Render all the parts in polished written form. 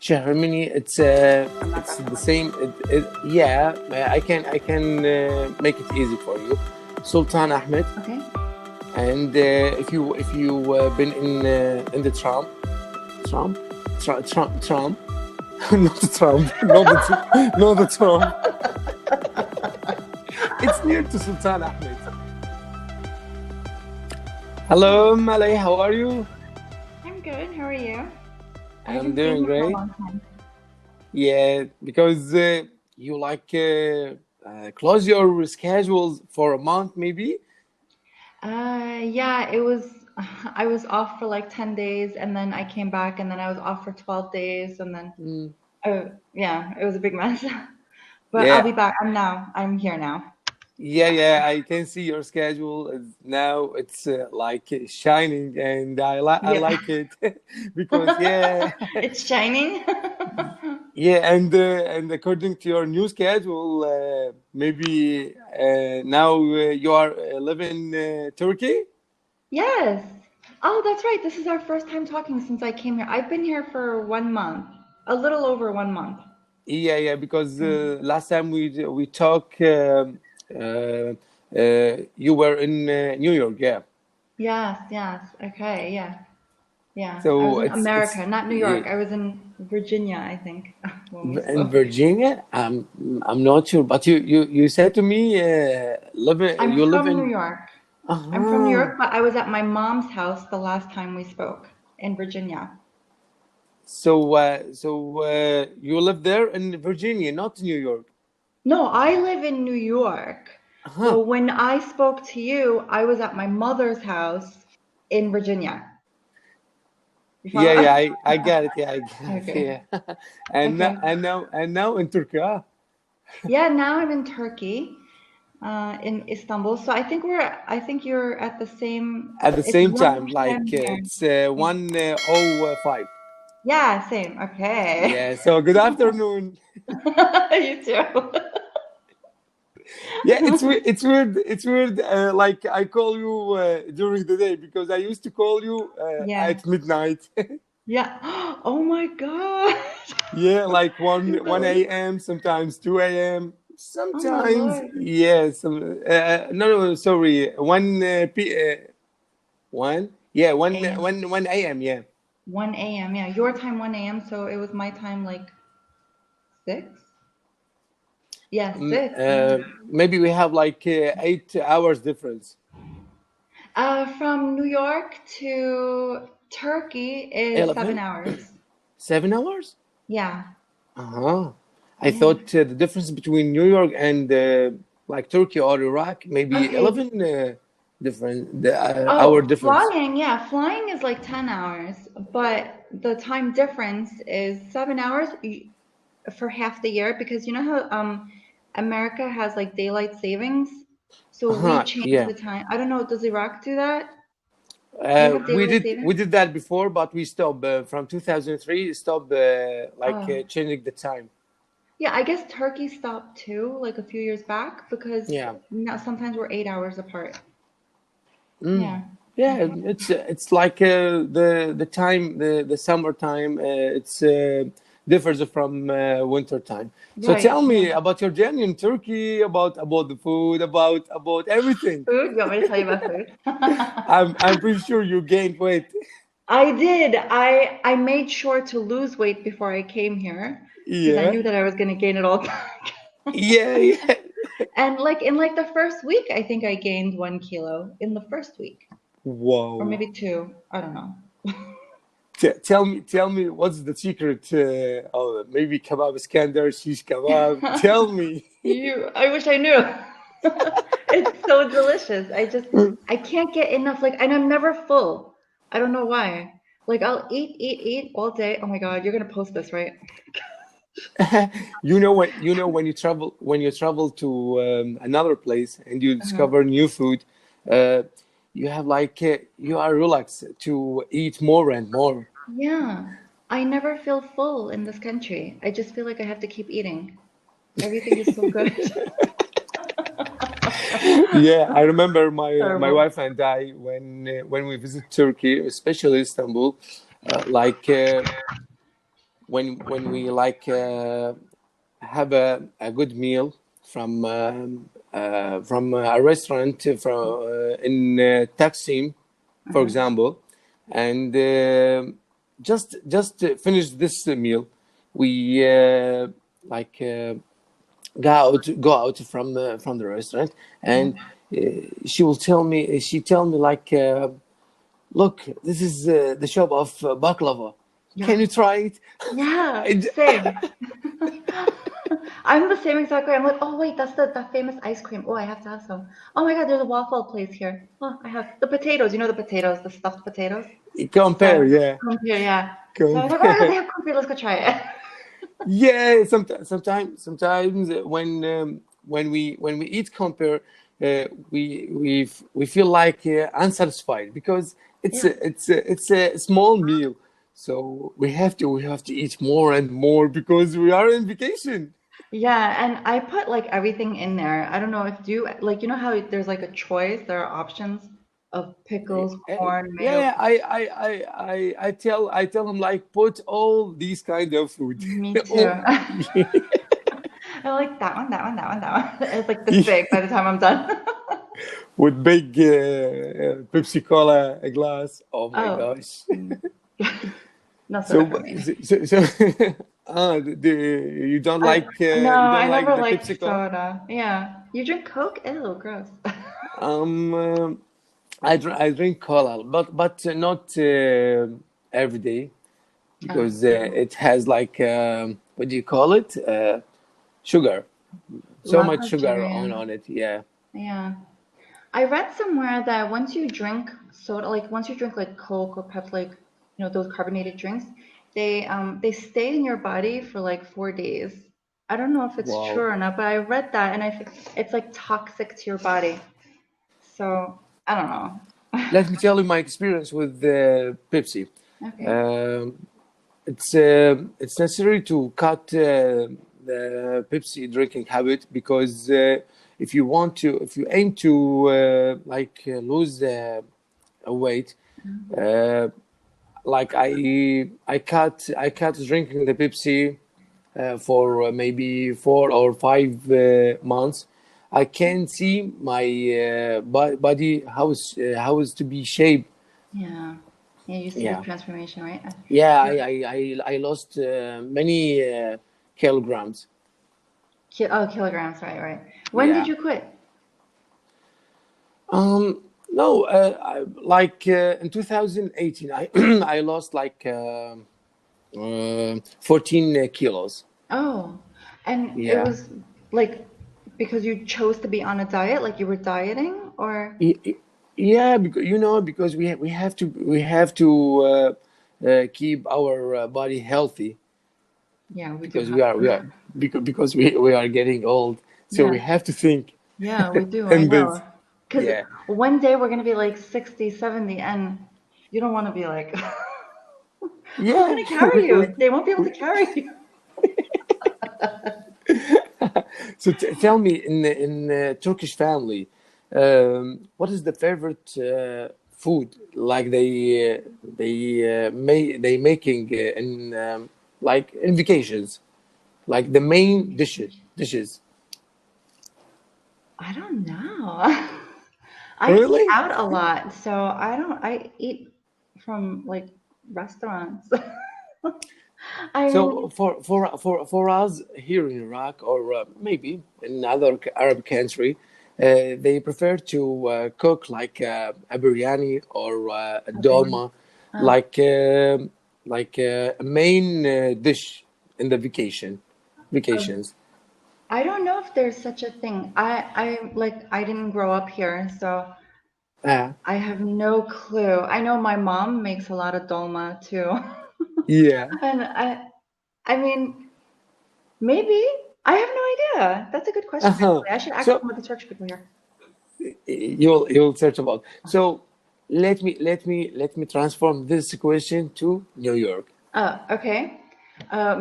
Shahramini, it's the same. Yeah, I can make it easy for you. Sultan Ahmed. Okay. And if you been in the Trump, not the Trump, not the Trump. It's near to Sultan Ahmed. Hello, Meli. How are you? I'm good. How are you? I'm doing great. Yeah, because you close your schedules for a month, maybe. Yeah, it was. I was off for like 10 days, and then I came back, and then I was off for 12 days, and then yeah, it was a big mess. But I'll be back. I'm here now. Yeah, I can see your schedule now. It's shining, and I like it because It's shining. yeah, and according to your new schedule, maybe now you are living in Turkey. Yes. Oh, that's right. This is our first time talking since I came here. I've been here for 1 month, a little over 1 month. Yeah, because last time we talked, you were in New York, yeah. Yes. Okay, yeah. I So was in America, not New York. yeah. I was in Virginia, I think, when we In spoke. Virginia, I'm not sure, but you said to me, I'm you live from New in. York. I'm from New York, but I was at my mom's house the last time we spoke in Virginia. So you live there in Virginia, not New York. No, I live in New York. So when I spoke to you, I was at my mother's house in Virginia. You follow? Yeah, I got it. Yeah, I got it. Okay. Yeah, and Okay. now in Turkey. Yeah, now I'm in Turkey, in Istanbul. So I think you're at the same. At the It's same 1 time, p.m. here. it's 1:05. Yeah, same. Okay. Yeah. So good afternoon. You too. Yeah, it's weird. It's weird. Like I call you during the day because I used to call you Yeah. at midnight. Yeah. Oh my God. Yeah, like 1 Really? a.m. sometimes 2 a.m. Oh my Sometimes Lord. yes. No, sorry. 1 yeah 1 A.M. 1 a.m. Yeah. 1 a.m. Yeah, your time 1 a.m. So it was my time like 6. Yeah, 6. Yeah. Maybe we have 8 hours difference. From New York to Turkey is 7 11, hours. 7 hours. Yeah. I Yeah. thought the difference between New York and Turkey or Iraq maybe Okay. 11 different hour difference. Flying is like 10 hours, but the time difference is 7 hours for half the year because you know how America has like daylight savings, so we change Yeah. the time. I don't know, does Iraq do that? Do you have daylight savings? We did that before, but we stopped from 2003. Stopped changing the time. Yeah, I guess Turkey stopped too, like a few years back because Yeah. now sometimes we're 8 hours apart. Yeah, Okay. it's like the time the summertime. It's differs from winter time. So Right. tell me Yeah. about your journey in Turkey, about the food, about everything. Food? You want me to tell you about food? I'm pretty sure you gained weight. I did. I made sure to lose weight before I came here because I Yeah, knew that I was going to gain it all back. yeah. And like in like the first week, I think I gained 1 kilo in the first week, or Wow. maybe 2. I don't know. Tell me what's the secret? Maybe kebab Iskandar, shish kebab. Tell me. I wish I knew. It's so delicious. I can't get enough. Like, and I'm never full. I don't know why. Like, I'll eat all day. Oh my God, you're gonna post this, right? You know when you travel to another place and you discover new food, you have you are relaxed to eat more and more. Yeah. I never feel full in this country. I just feel like I have to keep eating. Everything is so good. Yeah, I remember my Terrible. wife and I when we visit Turkey, especially Istanbul, like when we like have a good meal from a restaurant in Taksim, for example, and just finish this meal, we like go out from the restaurant, and she tell me like, look, this is the shop of baklava. Can you try it? Yeah, I- same. I'm the same exact way. I'm like, oh wait, that's the famous ice cream. Oh, I have to have some. Oh my God, there's a waffle place here. Oh, I have the potatoes. You know the potatoes, the stuffed potatoes. Compare, So, yeah. compare, yeah. So I was like, oh my God, they have compare. Let's go try it. Yeah, sometimes when we eat compare, we feel like unsatisfied because it's Yeah. it's a small meal, so we have to eat more and more because we are on vacation. Yeah, and I put like everything in there. I don't know if you like, you know how there's like a choice, there are options of pickles, corn, mayo. Yeah, I tell him like put all these kind of food. Me too. Oh, I like that one, that one, that one, that one. It's like this big by the time I'm done. with big Pepsi Cola a glass. Oh my Oh, gosh. no soda So, for me. you don't I like no, you don't I like never the liked Pepsi Cola? soda. Yeah. You drink Coke? Ew, gross. Um, uh, I drink cola, but not every day Oh, because it has like what do you call it? Sugar. So much sugar Lactarian. on it. Yeah. Yeah. I read somewhere that once you drink soda, like once you drink like Coke or Pepsi, like those carbonated drinks, they stay in your body for like 4 days. I don't know if it's true Wow. or not, but I read that and it's like toxic to your body. So I don't know. Let me tell you my experience with Pepsi. Okay. Um, it's necessary to cut the Pepsi drinking habit because if you aim to lose a weight, uh, like I cut drinking the Pepsi for maybe 4 or 5 months. I can see my body how is to be shaped. Yeah. Yeah, you see the Yeah. transformation, right? Yeah, I Yeah. I I, I lost many kilograms. Oh, kilograms, right, right. When did Yeah. you quit? No, in 2018, I I lost like 14 kilos. Oh, and it Yeah. was like because you chose to be on a diet, like you were dieting, or Y- y- Yeah, because we have to keep our body healthy yeah, we do because have we are to. because we are getting old, so Yeah, we have to think yeah, we do. I in know. this. Because Yeah. one day we're gonna be like 60, 70, and you don't want to be like, who's Yeah, gonna carry you? They won't be able to carry you. so tell me, in Turkish family, what is the favorite food like they making in vacations, like the main dishes. I don't know. I eat Really? out a lot, so I eat from like restaurants. I So mean, for us here in Iraq or maybe in other Arab country, they prefer to cook like a biryani or a okay. dolma, Oh, like a main dish in the vacations. I don't know if there's such a thing. I didn't grow up here, so Uh, I have no clue. I know my mom makes a lot of dolma too. yeah. And I mean, maybe. I have no idea. That's a good question, Uh-huh. actually. I should ask So some of the Turkish people here. you'll search about. So let me transform this question to New York. Okay.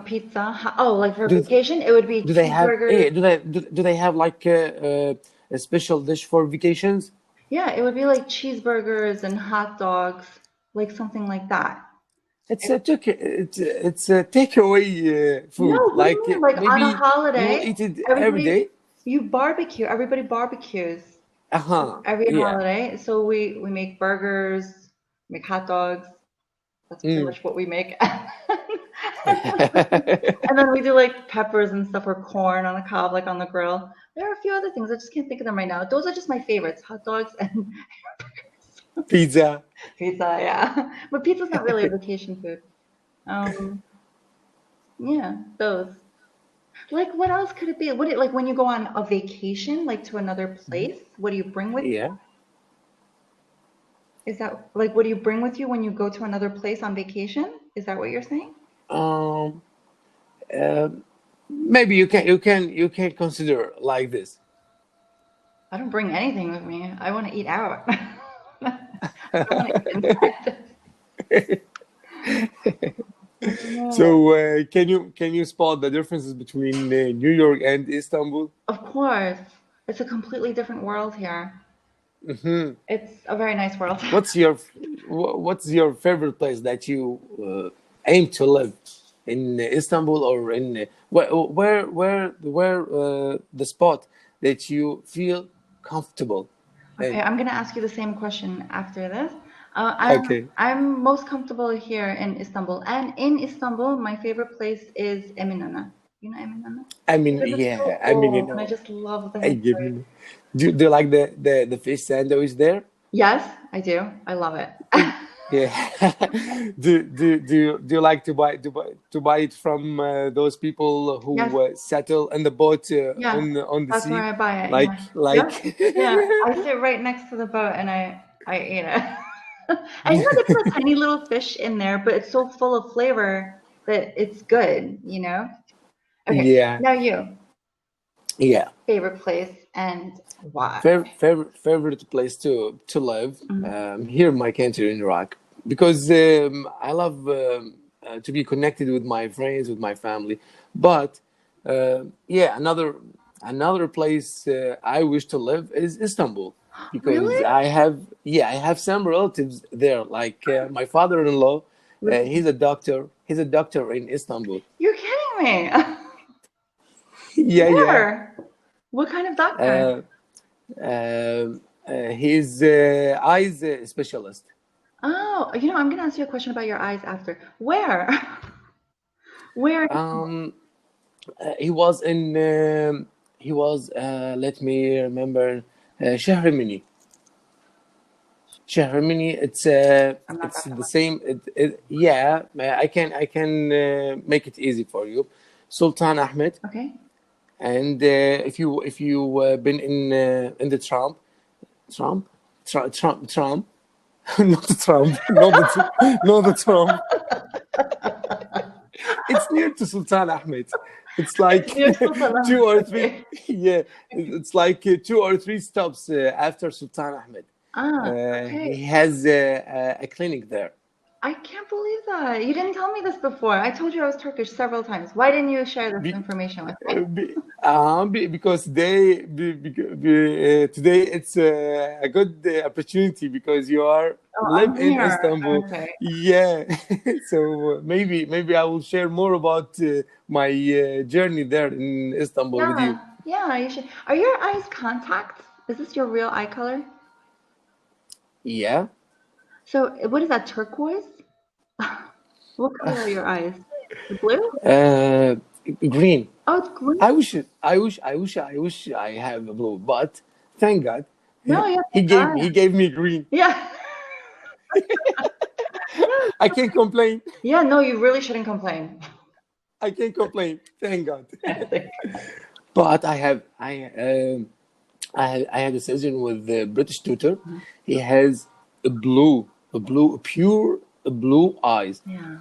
Pizza. Oh, like for Do vacation, it would be do they have cheeseburgers. do they have like a special dish for vacations? Yeah, it would be like cheeseburgers and hot dogs, like something like that. it's a takeaway No, food. what do Like you mean? Like on maybe a you will holiday, eat it every everybody, day. you barbecue. Everybody barbecues Uh-huh. every Yeah. holiday. So we make burgers, make hot dogs. That's pretty Mm. much what we make. And then we do like peppers and stuff or corn on the cob, like on the grill. There are a few other things. I just can't think of them right now. Those are just my favorites, hot dogs and Pizza. pizza, yeah. But pizza's not really a vacation food. Um, yeah, those. Like what else could it be? Like when you go on a vacation, like to another place, what do you bring with you? Yeah. Is that like what do you bring with you when you go to another place on vacation? Is that what you're saying? Um. Uh, maybe you can consider like this. I don't bring anything with me. I want to eat out. I don't want to eat inside. I don't know. So can you spot the differences between New York and Istanbul? Of course, it's a completely different world here. Hmm. It's a very nice world. What's your favorite place that you aim to live in Istanbul or in where the spot that you feel comfortable Okay, in? I'm gonna ask you the same question after this. Okay. I'm most comfortable here in Istanbul, and in Istanbul, my favorite place is Eminönü. You know Eminönü? I mean, Because it's so yeah. I mean, old, and I just love the I give history. me. Do you like the fish sandwich there? Yes, I do. I love it. Yeah. Do you like to buy it from those people Yes, who settle in the boat yeah, on the that's where sea, I buy it. like Yeah, like yep, yeah. I sit right next to the boat, and I eat it. And you know they put a tiny little fish in there, but it's so full of flavor that it's good. You know. Okay, yeah, now you yeah. favorite place and why? Favorite place to live Mhm. here in my country in Iraq because I love to be connected with my friends, with my family. But yeah, another place I wish to live is Istanbul because Really? I have some relatives there. Like my father-in-law, he's a doctor. He's a doctor in Istanbul. You're kidding me. Yeah, yeah. Where? What kind of doctor? Uh, he's eyes specialist. Oh, you know, I'm gonna ask you a question about your eyes after. Where? Where? Um, he was in he was let me remember Shahrimini. Shahrimini. I'm not It's that the familiar. same. Yeah, I can make it easy for you. Sultan Ahmed. Okay. And if you been in the Trump, not the Trump, not the Trump. It's near to Sultan Ahmed. It's It's like near Sultan. two or three. Okay. Yeah, it's like two or three stops after Sultan Ahmed. Ah, okay. He has a clinic there. I can't believe that. You didn't tell me this before. I told you I was Turkish several times. Why didn't you share this Be, information with me? because today it's a good opportunity because you are Oh, live I'm in here. Istanbul. Okay. Yeah, so maybe I will share more about my journey there in Istanbul with you. Yeah, yeah, you should. Are your eyes contacts? Is this your real eye color? Yeah, So, what is that, turquoise? What color are your eyes? Blue? uh, green. Oh, it's green. I wish I have a blue, but thank God, No, yeah, thank he God. gave me green. Yeah. I can't complain. Yeah, no, you really shouldn't complain. I can't complain. Thank God. Thank But I had a session with the British tutor. God. He has pure blue eyes, Yeah.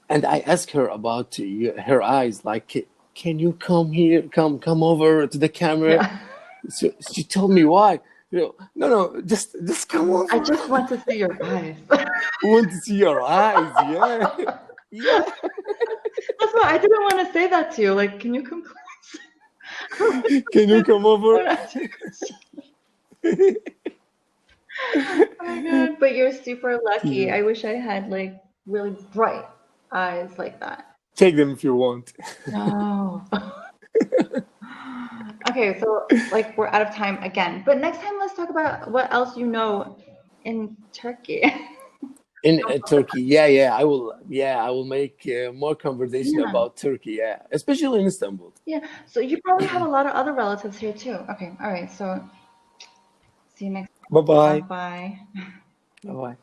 and I asked her about her eyes. Like, can you come here? Come over to the camera. Yeah. So she told me why. No, just come I over. just want to see your eyes. Want to see your eyes? Yeah, yeah. That's why I didn't want to say that to you. Like, can you come close? Can you come over? Don't ask your question. Oh my God, but you're super lucky. Yeah. I wish I had like really bright eyes like that. Take them if you want. No. Okay, so like we're out of time again. But next time, let's talk about what else you know in Turkey. In Turkey, yeah, I will make more conversation Yeah. about Turkey, especially in Istanbul. Yeah, so you probably have a lot of other relatives here too. Okay, all right, so see you next time. Bye-bye. Bye. Bye-bye.